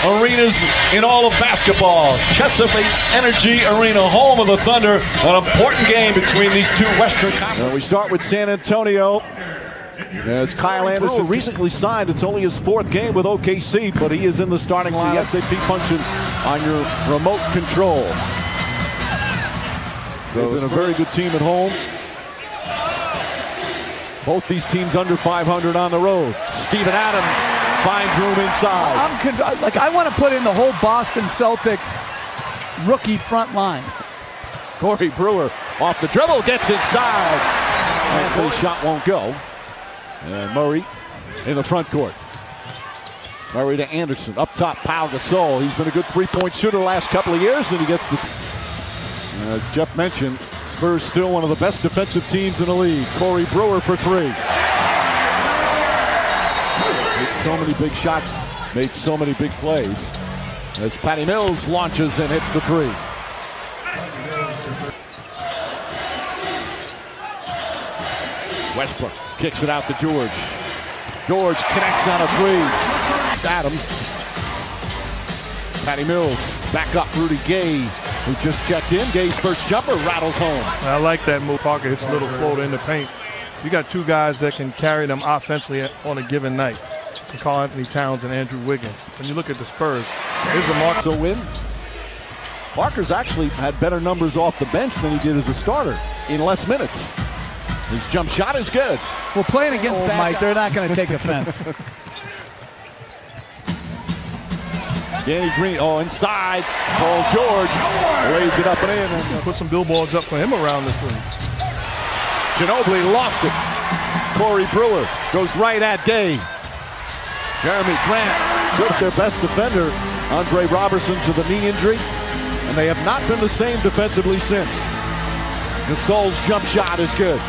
Arenas in all of basketball. Chesapeake Energy Arena, home of the Thunder. An important game between these two Western Conference. We start with San Antonio. As Kyle Anderson recently signed, it's only his 4th game with OKC, but he is in the starting line. The SAP function on your remote control. So it's been a very good team at home. Both these teams under 500 on the road. Steven Adams finds room inside. I want to put in the whole Boston Celtic rookie front line. Corey Brewer off the dribble, gets inside. And the shot won't go. And Murray in the front court. Murray to Anderson. Up top, Pau Gasol. He's been a good three-point shooter the last couple of years, and he gets this. As Jeff mentioned, Spurs still one of the best defensive teams in the league. Corey Brewer for 3. Made so many big shots, made so many big plays. As Patty Mills launches and hits the 3. Westbrook kicks it out to George. George connects on a 3. Adams. Patty Mills back up. Rudy Gay, who just checked in. Gay's first jumper rattles home. I like that move. Parker hits a little floater in the paint. You got 2 guys that can carry them offensively on a given night. Karl Anthony Towns and Andrew Wiggins. When you look at the Spurs, here's a mark. So win. Parker's actually had better numbers off the bench than he did as a starter in less minutes. His jump shot is good. Well, playing against Mike, they're not going to take offense. Danny Green, inside. Paul George lays it up and in. And put some billboards up for him around this league. Ginobili lost it. Corey Brewer goes right at Gay. Jeremy Grant with their best defender, Andre Robertson, to the knee injury, and they have not been the same defensively since. Gasol's jump shot is good.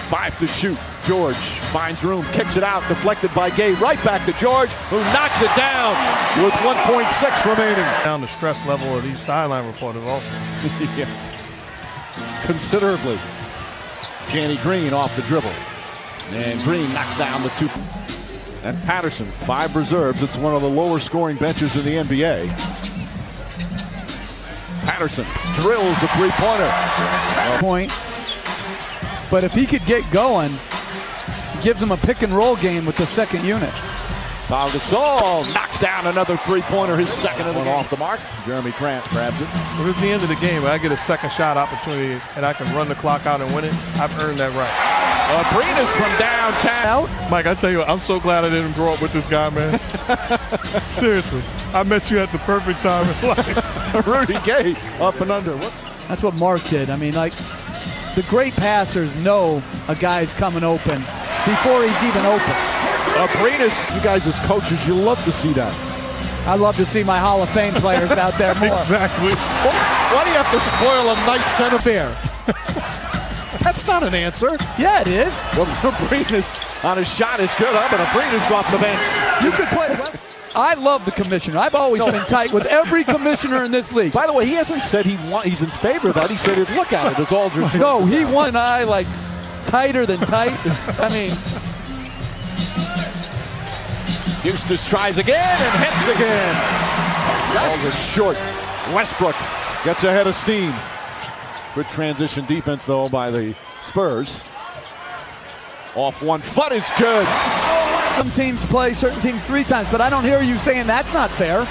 5 to shoot. George finds room, kicks it out, deflected by Gay. Right back to George, who knocks it down with 1.6 remaining. Down the stress level of these sideline reporters also. Yeah. Considerably. Danny Green off the dribble. And Green knocks down the 2. And Patterson, 5 reserves. It's one of the lower scoring benches in the NBA. Patterson drills the 3-pointer. Point. But if he could get going, it gives him a pick and roll game with the second unit. Pau Gasol knocks down another 3-pointer, his second one off the mark. Jeremy Grant grabs it. Well, it's the end of the game. When I get a second shot opportunity and I can run the clock out and win it, I've earned that right. Arenas from downtown. Mike, I tell you what, I'm so glad I didn't grow up with this guy, man. Seriously. I met you at the perfect time in life. Rudy Gay up and under. That's what Mark did. I mean, like, the great passers know a guy's coming open before he's even open. Arenas, you guys as coaches, you love to see that. I love to see my Hall of Fame players out there more. Exactly. Why do you have to spoil a nice center fair? That's not an answer. Yeah, it is. Well, Arenas on his shot is good up, and Arenas off the bench. You could play. I love the commissioner. I've always been tight with every commissioner in this league. By the way, he hasn't said he's in favor of that. He said he'd look at it as Aldridge. No, he won an eye like tighter than tight. I mean, Eustace tries again and hits again. Aldridge short. Westbrook gets ahead of steam. Good transition defense, though, by the Spurs. Off 1 foot is good. Some teams play certain teams 3 times, but I don't hear you saying that's not fair.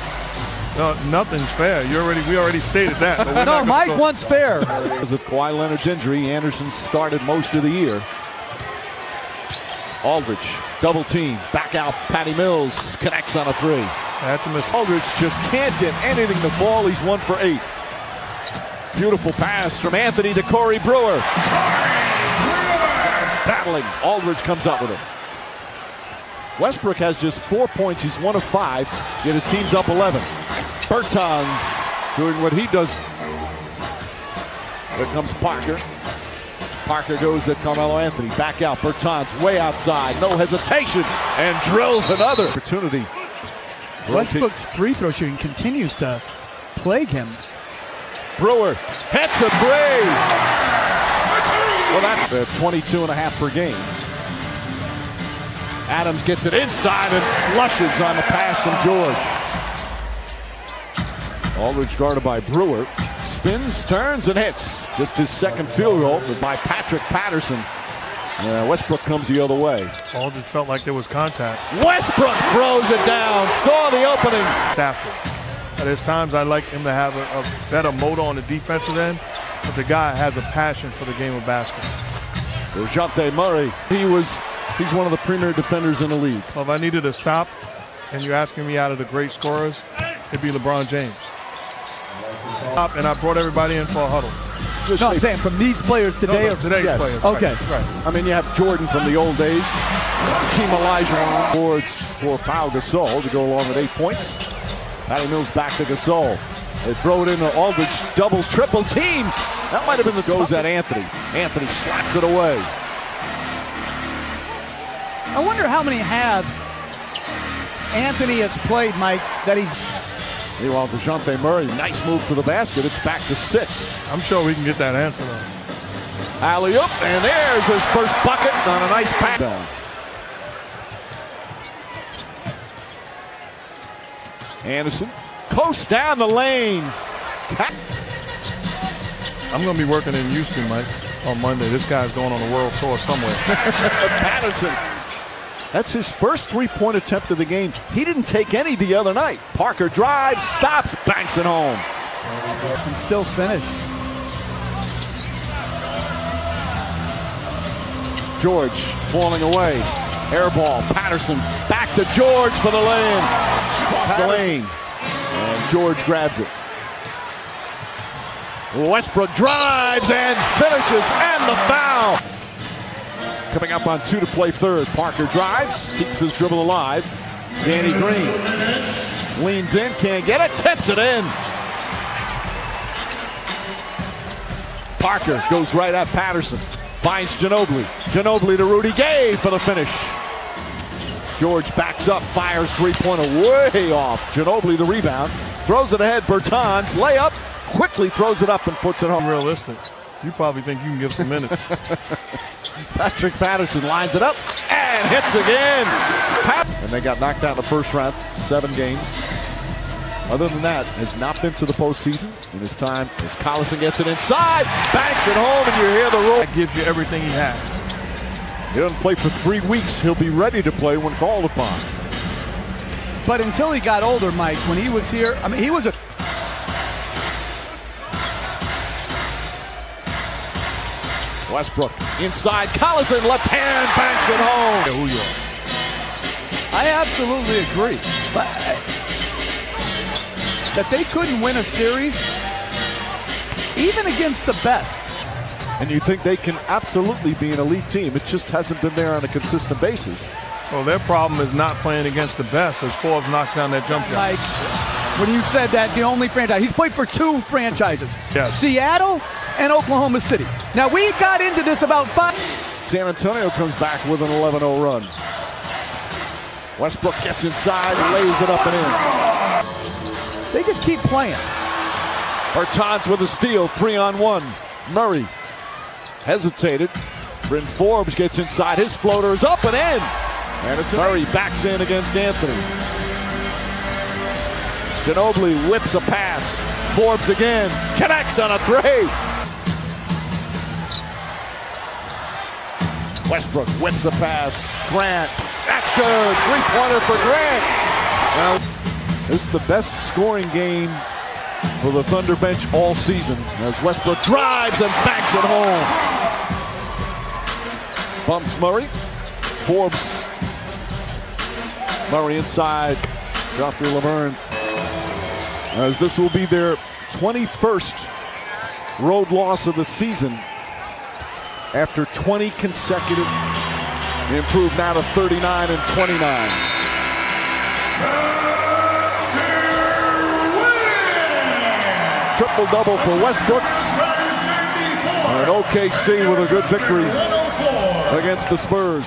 No, nothing's fair. We already stated that. No, Mike wants fair. Because of Kawhi Leonard's injury, Anderson started most of the year. Aldridge, double team, back out. Patty Mills connects on a 3. That's a mistake. Aldridge just can't get anything to fall. He's 1 for 8. Beautiful pass from Anthony to Corey Brewer. Battling. Aldridge comes up with it. Westbrook has just 4 points. He's 1 of 5. Yet his team's up 11. Bertans doing what he does. Here comes Parker. Parker goes at Carmelo Anthony. Back out. Bertans way outside. No hesitation. And drills another opportunity. Westbrook's free throw shooting continues to plague him. Brewer hits a 3. Well, that's 22.5 per game. Adams gets it inside and flushes on the pass from George. Aldridge guarded by Brewer. Spins, turns, and hits. Just his second field goal by Patrick Patterson. Westbrook comes the other way. Aldridge felt like there was contact. Westbrook throws it down. Saw the opening. After. There's times I like him to have a better motor on the defensive end, but the guy has a passion for the game of basketball. DeJounte Murray. He's one of the premier defenders in the league. Well, if I needed to stop, and you're asking me out of the great scorers, it'd be LeBron James. And I brought everybody in for a huddle. No, I'm saying from these players today. No, today's yes. players. Okay. Right. I mean, you have Jordan from the old days. Team Elijah boards for Pau Gasol to go along with 8 points. Patty Mills back to Gasol. They throw it in the Aldridge double, triple team. That might have been the goes at Anthony. Anthony slaps it away. I wonder how many halves Anthony has played, Mike, that he's... Meanwhile, DeJounte Murray, nice move to the basket. It's back to 6. I'm sure we can get that answer, though. Alley-oop, and there's his first bucket on a nice pass. Anderson, coast down the lane. I'm going to be working in Houston, Mike, on Monday. This guy's going on a world tour somewhere. Patterson. That's his first three-point attempt of the game. He didn't take any the other night. Parker drives, stops, banks it home. And still finish. George falling away. Air ball. Patterson back to George for the lay-in. Across the lane. And George grabs it. Westbrook drives and finishes, and the foul. Coming up on 2 to play third. Parker drives, keeps his dribble alive. Danny Green leans in, can't get it, tips it in. Parker goes right at Patterson. Finds Ginobili. Ginobili to Rudy Gay for the finish. George backs up, fires three-pointer way off. Ginobili the rebound. Throws it ahead. Bertans layup. Quickly throws it up and puts it home. Realistic. You probably think you can give some minutes. Patrick Patterson lines it up and hits again. And they got knocked out in the first round, 7 games. Other than that, has not been to the postseason in his time. As Collison gets it inside, banks it home, and you hear the roll. That gives you everything he has. He doesn't play for 3 weeks. He'll be ready to play when called upon. But until he got older, Mike, when he was here, I mean, he was a... Westbrook inside, Collison left hand, banks it home. I absolutely agree. But that they couldn't win a series, even against the best. And you think they can absolutely be an elite team. It just hasn't been there on a consistent basis. Well, their problem is not playing against the best as Forbes knocks down that jump shot. Like, when you said that, the only franchise, he's played for 2 franchises. Yes. Seattle and Oklahoma City. Now, we got into this about 5. San Antonio comes back with an 11-0 run. Westbrook gets inside, lays it up and in. They just keep playing. Bertans with a steal, 3-on-1. Murray hesitated. Bryn Forbes gets inside. His floater is up and in. And it's Murray backs in against Anthony. Ginobili whips a pass. Forbes again. Connects on a 3. Westbrook whips a pass. Grant. That's good. 3-pointer for Grant. Now, this is the best scoring game for the Thunder bench all season as Westbrook drives and banks it home. Bumps Murray. Forbes. Murray inside. Joffrey Laverne. As this will be their 21st road loss of the season after 20 consecutive. Improved now to 39 and 29. Triple-double for Westbrook. And OKC with a good victory against the Spurs.